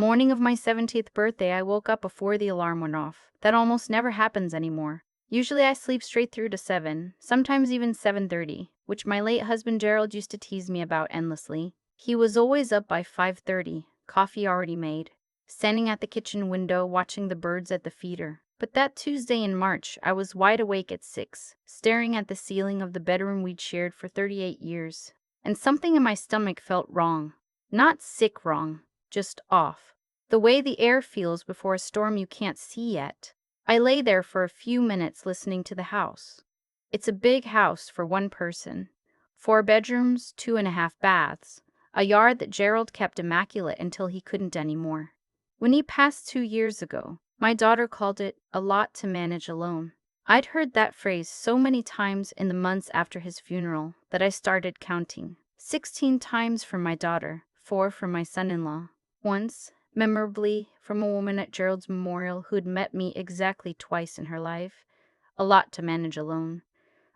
morning of my 17th birthday, I woke up before the alarm went off. That almost never happens anymore. Usually I sleep straight through to 7, sometimes even 7:30, which my late husband Gerald used to tease me about endlessly. He was always up by 5:30, coffee already made, standing at the kitchen window watching the birds at the feeder. But that Tuesday in March, I was wide awake at 6, staring at the ceiling of the bedroom we'd shared for 38 years. And something in my stomach felt wrong. Not sick wrong, just off. The way the air feels before a storm you can't see yet. I lay there for a few minutes listening to the house. It's a big house for one person. 4 bedrooms, 2.5 baths. A yard that Gerald kept immaculate until he couldn't anymore. When he passed 2 years ago, my daughter called it a lot to manage alone. I'd heard that phrase so many times in the months after his funeral that I started counting. 16 times from my daughter, 4 from my son-in-law. Once, memorably, from a woman at Gerald's memorial who'd met me exactly twice in her life. A lot to manage alone.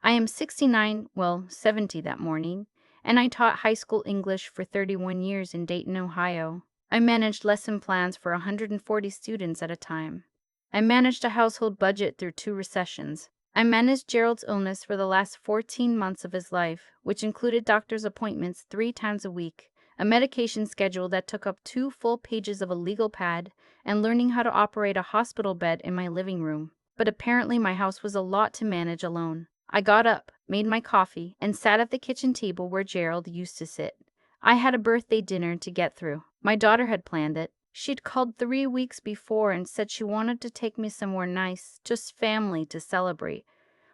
I am 69, well, 70 that morning, and I taught high school English for 31 years in Dayton, Ohio. I managed lesson plans for 140 students at a time. I managed a household budget through 2 recessions. I managed Gerald's illness for the last 14 months of his life, which included doctor's appointments 3 times a week, a medication schedule that took up 2 full pages of a legal pad, and learning how to operate a hospital bed in my living room. But apparently my house was a lot to manage alone. I got up, made my coffee, and sat at the kitchen table where Gerald used to sit. I had a birthday dinner to get through. My daughter had planned it. She'd called 3 weeks before and said she wanted to take me somewhere nice, just family to celebrate.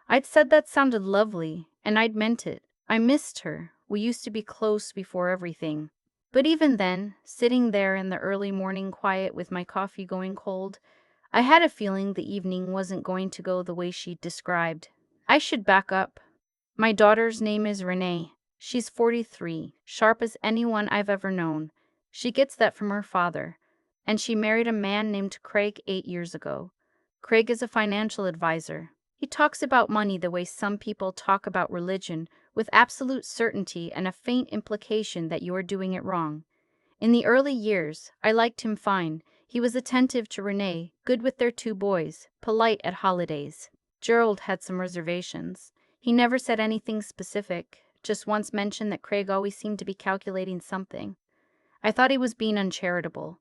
I'd said that sounded lovely, and I'd meant it. I missed her. We used to be close before everything. But even then, sitting there in the early morning quiet with my coffee going cold, I had a feeling the evening wasn't going to go the way she'd described. I should back up. My daughter's name is Renee. She's 43, sharp as anyone I've ever known. She gets that from her father, and she married a man named Craig 8 years ago. Craig is a financial advisor. He talks about money the way some people talk about religion, with absolute certainty and a faint implication that you are doing it wrong. In the early years, I liked him fine. He was attentive to Renee, good with their 2 boys, polite at holidays. Gerald had some reservations. He never said anything specific, just once mentioned that Craig always seemed to be calculating something. I thought he was being uncharitable.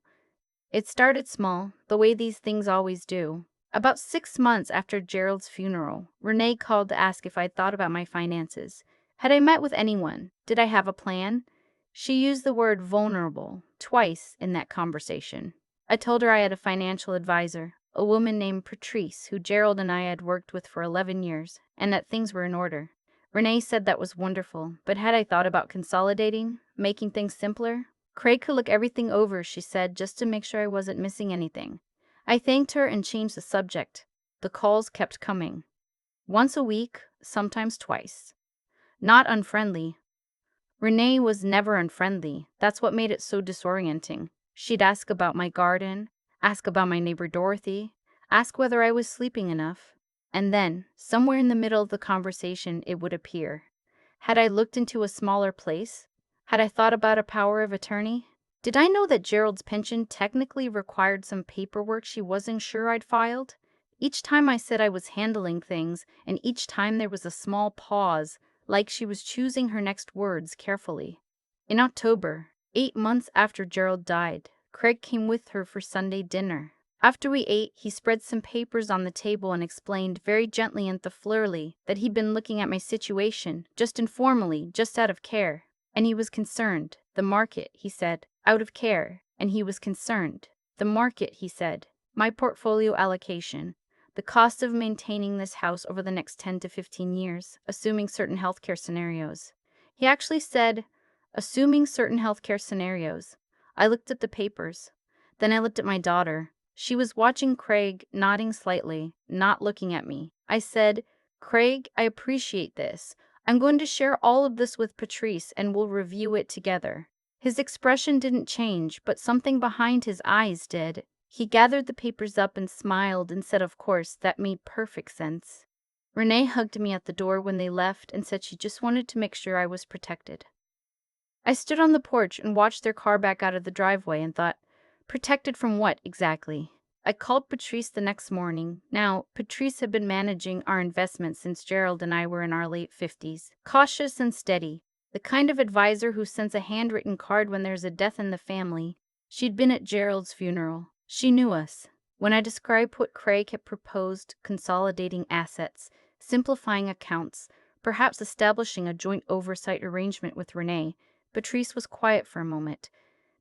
It started small, the way these things always do. About 6 months after Gerald's funeral, Renee called to ask if I'd thought about my finances. Had I met with anyone? Did I have a plan? She used the word vulnerable twice in that conversation. I told her I had a financial advisor, a woman named Patrice, who Gerald and I had worked with for 11 years, and that things were in order. Renee said that was wonderful, but had I thought about consolidating, making things simpler? Craig could look everything over, she said, just to make sure I wasn't missing anything. I thanked her and changed the subject. The calls kept coming. Once a week, sometimes twice. Not unfriendly. Renee was never unfriendly. That's what made it so disorienting. She'd ask about my garden, ask about my neighbor Dorothy, ask whether I was sleeping enough. And then, somewhere in the middle of the conversation, it would appear. Had I looked into a smaller place? Had I thought about a power of attorney? Did I know that Gerald's pension technically required some paperwork she wasn't sure I'd filed? Each time I said I was handling things, and each time there was a small pause, like she was choosing her next words carefully. In October, 8 months after Gerald died, Craig came with her for Sunday dinner. After we ate, he spread some papers on the table and explained very gently and thoughtfully that he'd been looking at my situation, just informally, just out of care. And he was concerned. The market, he said. Out of care. And he was concerned. The market, he said. My portfolio allocation. The cost of maintaining this house over the next 10 to 15 years, assuming certain healthcare scenarios. He actually said, assuming certain healthcare scenarios. I looked at the papers. Then I looked at my daughter. She was watching Craig, nodding slightly, not looking at me. I said, Craig, I appreciate this. I'm going to share all of this with Patrice and we'll review it together. His expression didn't change, but something behind his eyes did. He gathered the papers up and smiled and said, of course, that made perfect sense. Renee hugged me at the door when they left and said she just wanted to make sure I was protected. I stood on the porch and watched their car back out of the driveway and thought, Protected from what, exactly? I called Patrice the next morning. Now, Patrice had been managing our investments since Gerald and I were in our late 50s. Cautious and steady. The kind of advisor who sends a handwritten card when there's a death in the family. She'd been at Gerald's funeral. She knew us. When I described what Craig had proposed, consolidating assets, simplifying accounts, perhaps establishing a joint oversight arrangement with Renee, Patrice was quiet for a moment.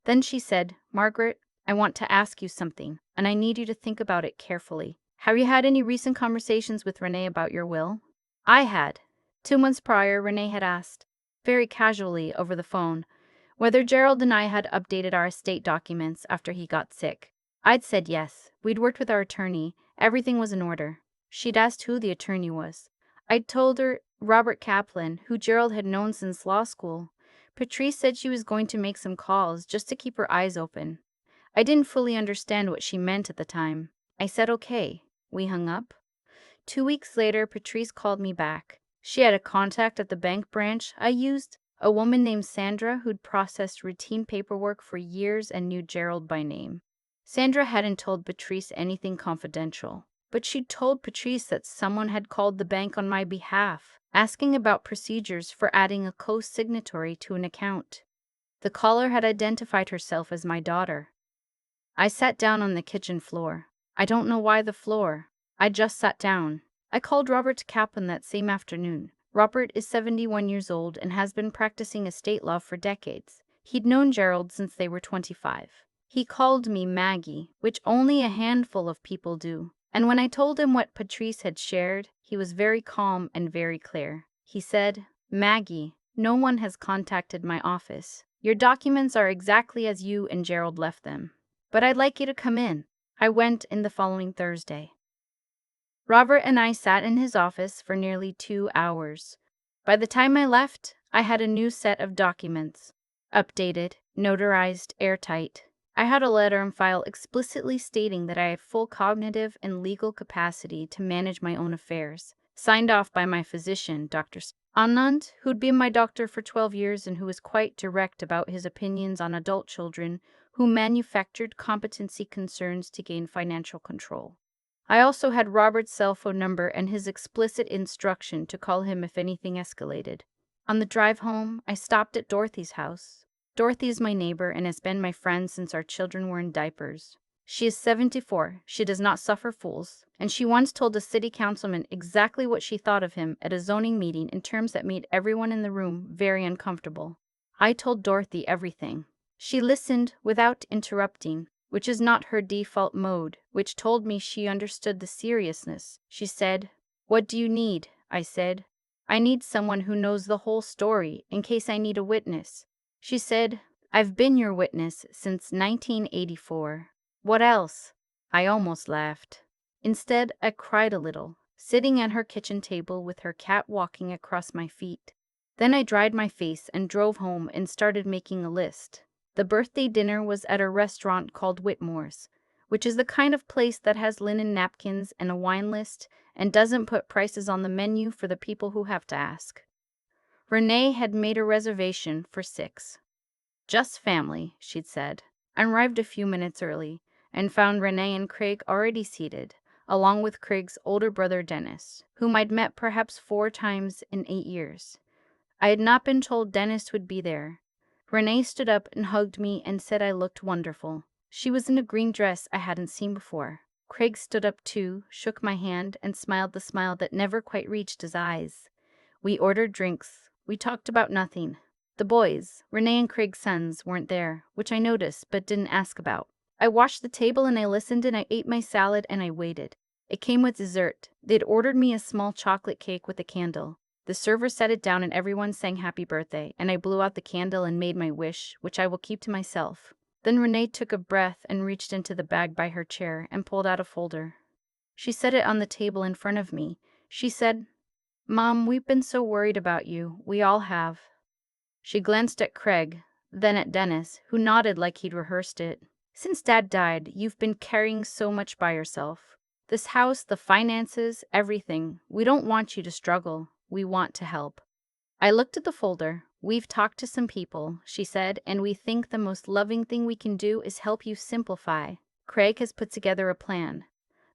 Then she said, "Margaret, I want to ask you something, and I need you to think about it carefully. Have you had any recent conversations with Renee about your will?" I had. 2 months prior, Renee had asked, very casually over the phone, whether Gerald and I had updated our estate documents after he got sick. I'd said yes. We'd worked with our attorney. Everything was in order. She'd asked who the attorney was. I'd told her Robert Kaplan, who Gerald had known since law school. Patrice said she was going to make some calls just to keep her eyes open. I didn't fully understand what she meant at the time. I said okay. We hung up. 2 weeks later, Patrice called me back. She had a contact at the bank branch I used, a woman named Sandra who'd processed routine paperwork for years and knew Gerald by name. Sandra hadn't told Patrice anything confidential, but she'd told Patrice that someone had called the bank on my behalf, asking about procedures for adding a co-signatory to an account. The caller had identified herself as my daughter. I sat down on the kitchen floor. I don't know why the floor. I just sat down. I called Robert Kaplan that same afternoon. Robert is 71 years old and has been practicing estate law for decades. He'd known Gerald since they were 25. He called me Maggie, which only a handful of people do. And when I told him what Patrice had shared, he was very calm and very clear. He said, "Maggie, no one has contacted my office. Your documents are exactly as you and Gerald left them. But I'd like you to come in." I went in the following Thursday. Robert and I sat in his office for nearly 2 hours. By the time I left, I had a new set of documents. Updated, notarized, airtight. I had a letter and file explicitly stating that I had full cognitive and legal capacity to manage my own affairs. Signed off by my physician, Dr. Anand, who'd been my doctor for 12 years and who was quite direct about his opinions on adult children who manufactured competency concerns to gain financial control. I also had Robert's cell phone number and his explicit instruction to call him if anything escalated. On the drive home, I stopped at Dorothy's house. Dorothy is my neighbor and has been my friend since our children were in diapers. She is 74, she does not suffer fools, and she once told a city councilman exactly what she thought of him at a zoning meeting in terms that made everyone in the room very uncomfortable. I told Dorothy everything. She listened without interrupting, which is not her default mode, which told me she understood the seriousness. She said, "What do you need?" I said, "I need someone who knows the whole story in case I need a witness." She said, "I've been your witness since 1984. What else?" I almost laughed. Instead, I cried a little, sitting at her kitchen table with her cat walking across my feet. Then I dried my face and drove home and started making a list. The birthday dinner was at a restaurant called Whitmore's, which is the kind of place that has linen napkins and a wine list and doesn't put prices on the menu for the people who have to ask. Renee had made a reservation for 6. "Just family," she'd said. I arrived a few minutes early and found Renee and Craig already seated, along with Craig's older brother Dennis, whom I'd met perhaps 4 times in 8 years. I had not been told Dennis would be there. Renee stood up and hugged me and said I looked wonderful. She was in a green dress I hadn't seen before. Craig stood up too, shook my hand, and smiled the smile that never quite reached his eyes. We ordered drinks. We talked about nothing. The boys, Renee and Craig's sons, weren't there, which I noticed but didn't ask about. I washed the table and I listened and I ate my salad and I waited. It came with dessert. They'd ordered me a small chocolate cake with a candle. The server set it down and everyone sang happy birthday, and I blew out the candle and made my wish, which I will keep to myself. Then Renee took a breath and reached into the bag by her chair and pulled out a folder. She set it on the table in front of me. She said, "Mom, we've been so worried about you. We all have." She glanced at Craig, then at Dennis, who nodded like he'd rehearsed it. "Since Dad died, you've been carrying so much by yourself. This house, the finances, everything. We don't want you to struggle. We want to help." I looked at the folder. "We've talked to some people," she said, "and we think the most loving thing we can do is help you simplify." Craig has put together a plan.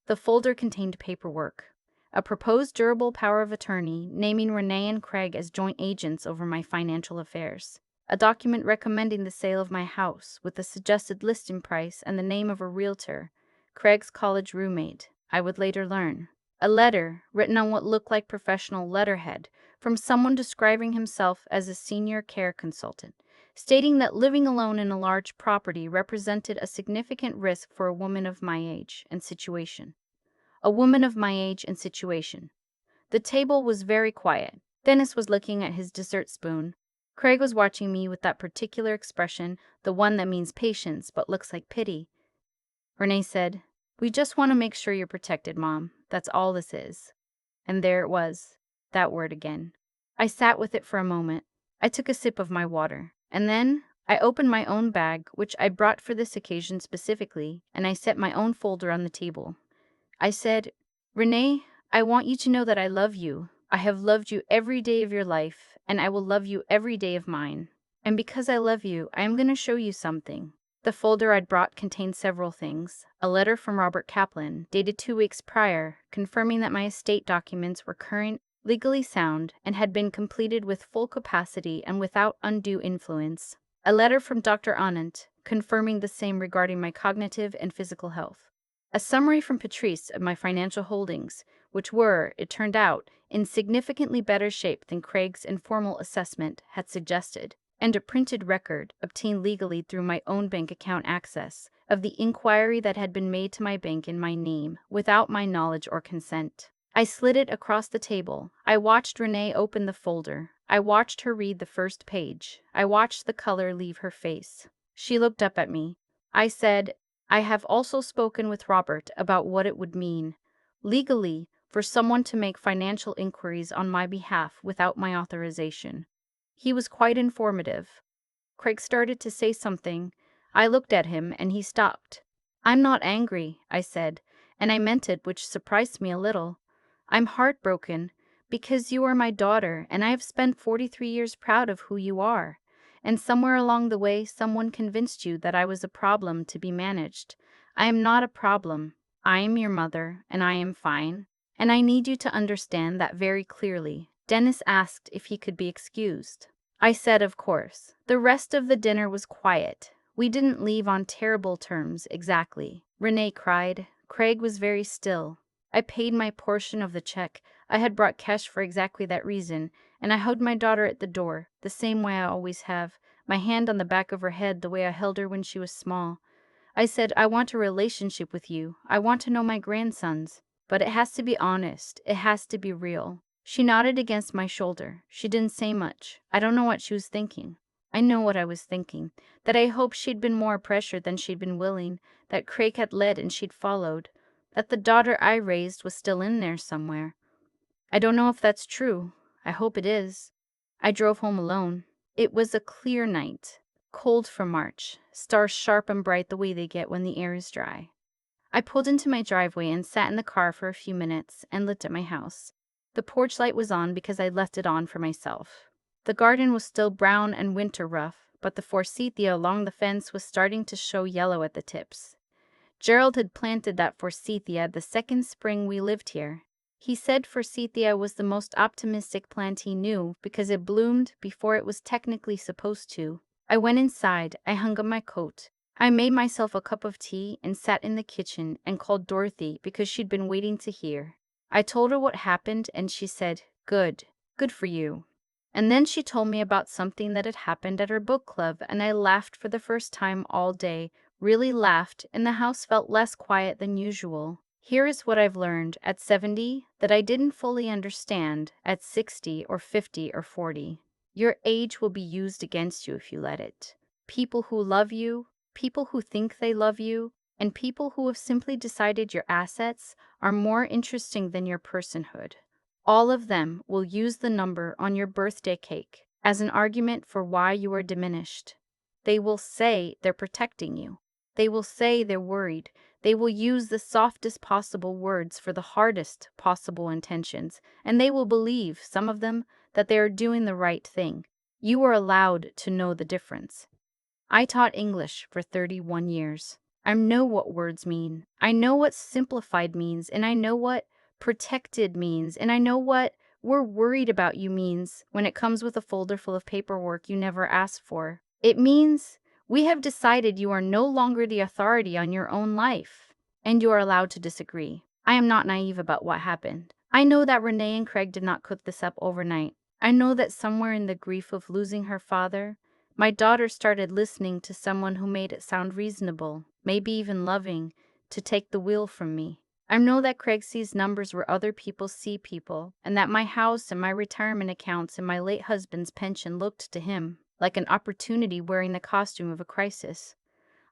The folder contained paperwork. A proposed durable power of attorney naming Renee and Craig as joint agents over my financial affairs. A document recommending the sale of my house with the suggested listing price and the name of a realtor, Craig's college roommate, I would later learn. A letter, written on what looked like professional letterhead, from someone describing himself as a senior care consultant, stating that living alone in a large property represented a significant risk for a woman of my age and situation. A woman of my age and situation. The table was very quiet. Dennis was looking at his dessert spoon. Craig was watching me with that particular expression, the one that means patience but looks like pity. Renee said, "We just want to make sure you're protected, Mom. That's all this is." And there it was, that word again. I sat with it for a moment. I took a sip of my water, and then I opened my own bag, which I brought for this occasion specifically, and I set my own folder on the table. I said, "Renee, I want you to know that I love you. I have loved you every day of your life, and I will love you every day of mine. And because I love you, I am going to show you something." The folder I'd brought contained several things. A letter from Robert Kaplan, dated 2 weeks prior, confirming that my estate documents were current, legally sound, and had been completed with full capacity and without undue influence. A letter from Dr. Anand, confirming the same regarding my cognitive and physical health. A summary from Patrice of my financial holdings, which were, it turned out, in significantly better shape than Craig's informal assessment had suggested, and a printed record, obtained legally through my own bank account access, of the inquiry that had been made to my bank in my name, without my knowledge or consent. I slid it across the table. I watched Renee open the folder. I watched her read the first page. I watched the color leave her face. She looked up at me. I said, "I have also spoken with Robert about what it would mean, legally, for someone to make financial inquiries on my behalf without my authorization." He was quite informative. Craig started to say something. I looked at him and he stopped. "I'm not angry," I said, and I meant it, which surprised me a little. "I'm heartbroken, because you are my daughter and I have spent 43 years proud of who you are. And somewhere along the way, someone convinced you that I was a problem to be managed. I am not a problem. I am your mother, and I am fine. And I need you to understand that very clearly." Dennis asked if he could be excused. I said, of course. The rest of the dinner was quiet. We didn't leave on terrible terms, exactly. Renee cried. Craig was very still. I paid my portion of the check. I had brought cash for exactly that reason, and I hugged my daughter at the door, the same way I always have, my hand on the back of her head the way I held her when she was small. I said, "I want a relationship with you. I want to know my grandsons. But it has to be honest. It has to be real." She nodded against my shoulder. She didn't say much. I don't know what she was thinking. I know what I was thinking. That I hoped she'd been more pressured than she'd been willing, that Craig had led and she'd followed, that the daughter I raised was still in there somewhere. I don't know if that's true. I hope it is. I drove home alone. It was a clear night, cold for March, stars sharp and bright the way they get when the air is dry. I pulled into my driveway and sat in the car for a few minutes and looked at my house. The porch light was on because I'd left it on for myself. The garden was still brown and winter rough, but the forsythia along the fence was starting to show yellow at the tips. Gerald had planted that forsythia the second spring we lived here. He said forsythia was the most optimistic plant he knew because it bloomed before it was technically supposed to. I went inside, I hung up my coat. I made myself a cup of tea and sat in the kitchen and called Dorothy because she'd been waiting to hear. I told her what happened and she said, "Good, good for you." And then she told me about something that had happened at her book club, and I laughed for the first time all day, really laughed, and the house felt less quiet than usual. Here is what I've learned at 70 that I didn't fully understand at 60 or 50 or 40. Your age will be used against you if you let it. People who love you, people who think they love you, and people who have simply decided your assets are more interesting than your personhood. All of them will use the number on your birthday cake as an argument for why you are diminished. They will say they're protecting you. They will say they're worried. They will use the softest possible words for the hardest possible intentions, and they will believe, some of them, that they are doing the right thing. You are allowed to know the difference. I taught English for 31 years. I know what words mean. I know what simplified means, and I know what protected means, and I know what we're worried about you means when it comes with a folder full of paperwork you never asked for. It means we have decided you are no longer the authority on your own life, and you are allowed to disagree. I am not naive about what happened. I know that Renee and Craig did not cook this up overnight. I know that somewhere in the grief of losing her father, my daughter started listening to someone who made it sound reasonable, maybe even loving, to take the wheel from me. I know that Craig sees numbers where other people see people, and that my house and my retirement accounts and my late husband's pension looked to him like an opportunity wearing the costume of a crisis.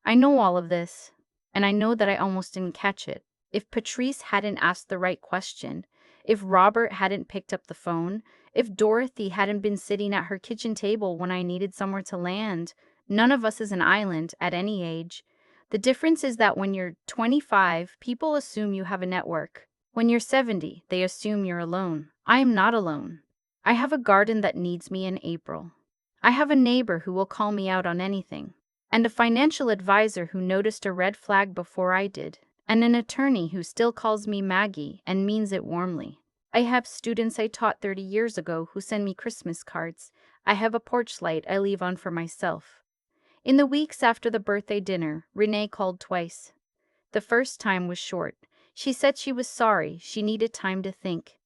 I know all of this, and I know that I almost didn't catch it. If Patrice hadn't asked the right question, if Robert hadn't picked up the phone, if Dorothy hadn't been sitting at her kitchen table when I needed somewhere to land, none of us is an island at any age. The difference is that when you're 25, people assume you have a network. When you're 70, they assume you're alone. I am not alone. I have a garden that needs me in April. I have a neighbor who will call me out on anything, and a financial advisor who noticed a red flag before I did, and an attorney who still calls me Maggie and means it warmly. I have students I taught 30 years ago who send me Christmas cards. I have a porch light I leave on for myself. In the weeks after the birthday dinner, Renee called twice. The first time was short. She said she was sorry, she needed time to think.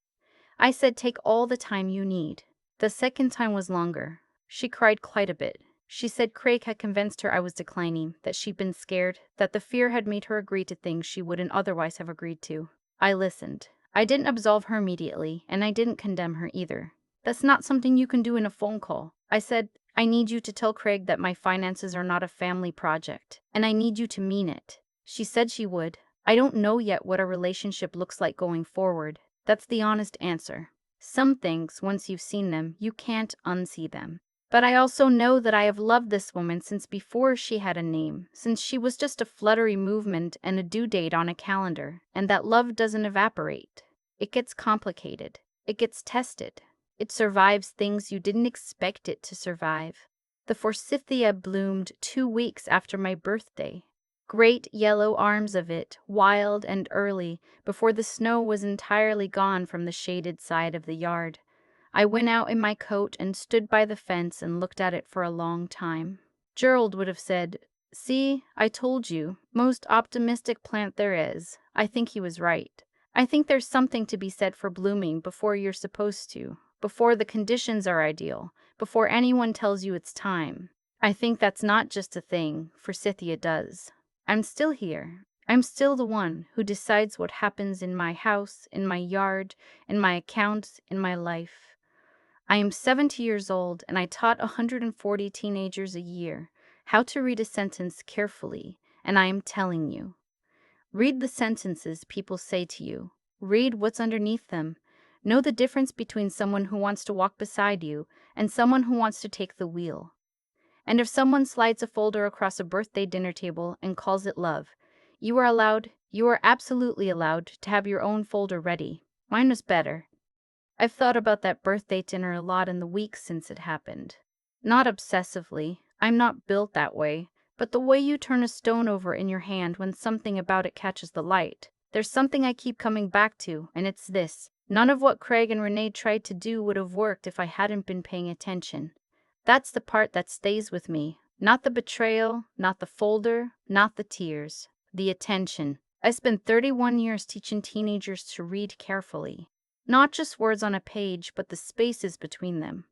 I said take all the time you need. The second time was longer. She cried quite a bit. She said Craig had convinced her I was declining, that she'd been scared, that the fear had made her agree to things she wouldn't otherwise have agreed to. I listened. I didn't absolve her immediately, and I didn't condemn her either. That's not something you can do in a phone call. I said, I need you to tell Craig that my finances are not a family project, and I need you to mean it. She said she would. I don't know yet what our relationship looks like going forward. That's the honest answer. Some things, once you've seen them, you can't unsee them. But I also know that I have loved this woman since before she had a name, since she was just a fluttery movement and a due date on a calendar, and that love doesn't evaporate. It gets complicated. It gets tested. It survives things you didn't expect it to survive. The forsythia bloomed 2 weeks after my birthday. Great yellow arms of it, wild and early, before the snow was entirely gone from the shaded side of the yard. I went out in my coat and stood by the fence and looked at it for a long time. Gerald would have said, "See, I told you, most optimistic plant there is." I think he was right. I think there's something to be said for blooming before you're supposed to, before the conditions are ideal, before anyone tells you it's time. I think that's not just a thing, Forsythia does. I'm still here. I'm still the one who decides what happens in my house, in my yard, in my accounts, in my life. I am 70 years old, and I taught 140 teenagers a year how to read a sentence carefully, and I am telling you. Read the sentences people say to you. Read what's underneath them. Know the difference between someone who wants to walk beside you and someone who wants to take the wheel. And if someone slides a folder across a birthday dinner table and calls it love, you are absolutely allowed to have your own folder ready. Mine was better. I've thought about that birthday dinner a lot in the weeks since it happened. Not obsessively, I'm not built that way, but the way you turn a stone over in your hand when something about it catches the light. There's something I keep coming back to, and it's this. None of what Craig and Renee tried to do would have worked if I hadn't been paying attention. That's the part that stays with me. Not the betrayal, not the folder, not the tears. The attention. I spent 31 years teaching teenagers to read carefully. Not just words on a page, but the spaces between them.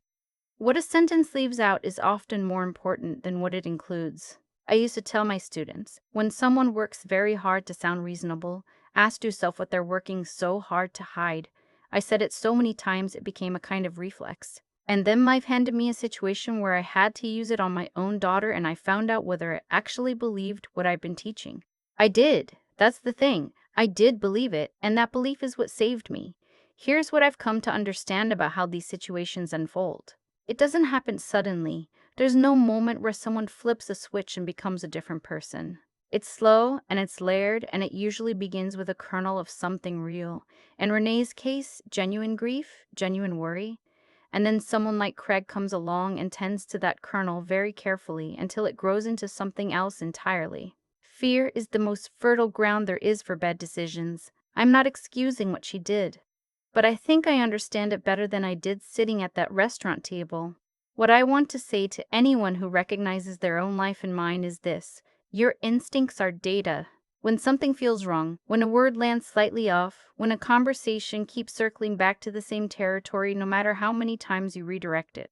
What a sentence leaves out is often more important than what it includes. I used to tell my students, when someone works very hard to sound reasonable, ask yourself what they're working so hard to hide. I said it so many times it became a kind of reflex. And then life handed me a situation where I had to use it on my own daughter, and I found out whether it actually believed what I've been teaching. I did. That's the thing. I did believe it, and that belief is what saved me. Here's what I've come to understand about how these situations unfold. It doesn't happen suddenly. There's no moment where someone flips a switch and becomes a different person. It's slow and it's layered, and it usually begins with a kernel of something real. In Renee's case, genuine grief, genuine worry. And then someone like Craig comes along and tends to that kernel very carefully until it grows into something else entirely. Fear is the most fertile ground there is for bad decisions. I'm not excusing what she did, but I think I understand it better than I did sitting at that restaurant table. What I want to say to anyone who recognizes their own life and mine is this: your instincts are data. When something feels wrong, when a word lands slightly off, when a conversation keeps circling back to the same territory no matter how many times you redirect it,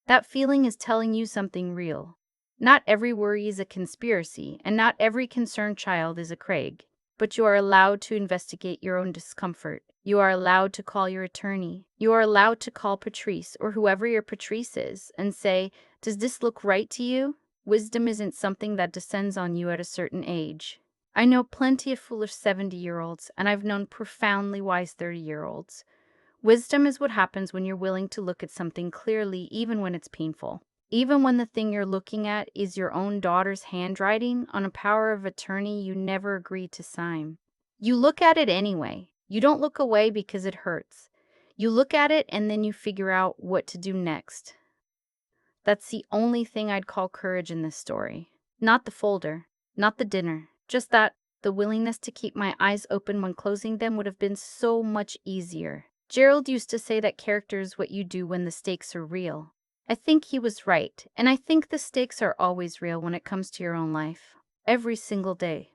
that feeling is telling you something real. Not every worry is a conspiracy, and not every concerned child is a Craig. But you are allowed to investigate your own discomfort. You are allowed to call your attorney. You are allowed to call Patrice or whoever your Patrice is and say, "Does this look right to you?" Wisdom isn't something that descends on you at a certain age. I know plenty of foolish 70-year-olds, and I've known profoundly wise 30-year-olds. Wisdom is what happens when you're willing to look at something clearly, even when it's painful. Even when the thing you're looking at is your own daughter's handwriting on a power of attorney you never agreed to sign. You look at it anyway. You don't look away because it hurts. You look at it and then you figure out what to do next. That's the only thing I'd call courage in this story. Not the folder, not the dinner, just that the willingness to keep my eyes open when closing them would have been so much easier. Gerald used to say that character is what you do when the stakes are real. I think he was right, and I think the stakes are always real when it comes to your own life. Every single day.